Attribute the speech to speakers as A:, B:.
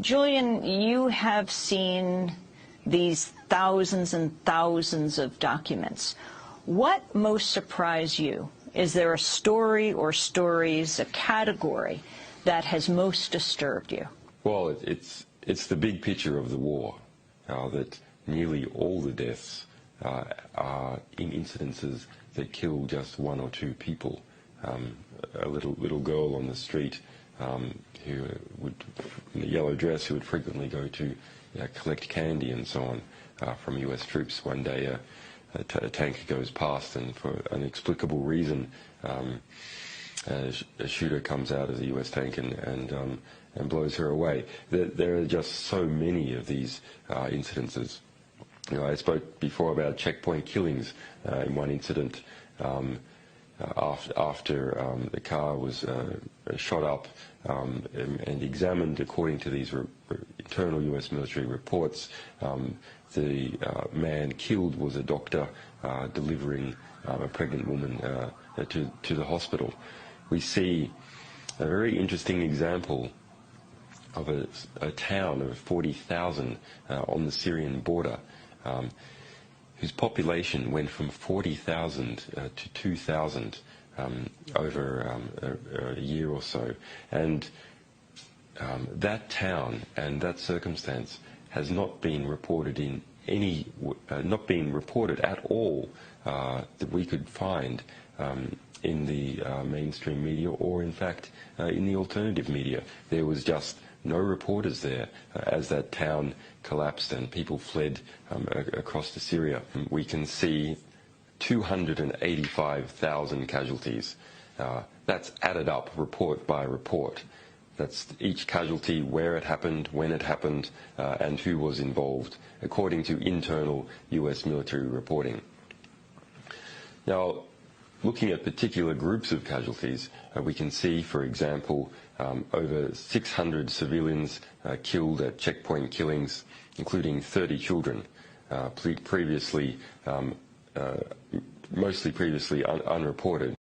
A: Julian, you have seen these thousands and thousands of documents. What most surprised you? Is there a story or stories, a category that has most disturbed you?
B: Well, it's the big picture of the war, that nearly all the deaths are in incidences that kill just one or two people. A little girl on the street who would, in a yellow dress, who would frequently go to collect candy and so on from US troops. One day a tank goes past, and for an inexplicable reason a shooter comes out of the US tank and blows her away. There are just so many of these incidences. I spoke before about checkpoint killings. In one incident, after the car was shot up and examined according to these internal US military reports, the man killed was a doctor delivering a pregnant woman to the hospital. We see a very interesting example of a town of 40,000 on the Syrian border, whose population went from 40,000 to 2,000 over a year or so. And that town and that circumstance has not been reported in not been reported at all that we could find in the mainstream media, or in fact in the alternative media. There was just no reporters there as that town collapsed and people fled across to Syria. We can see 285,000 casualties. That's added up report by report. That's each casualty, where it happened, when it happened, and who was involved, according to internal US military reporting. Now, looking at particular groups of casualties, we can see, for example, over 600 civilians killed at checkpoint killings, including 30 children, mostly previously unreported.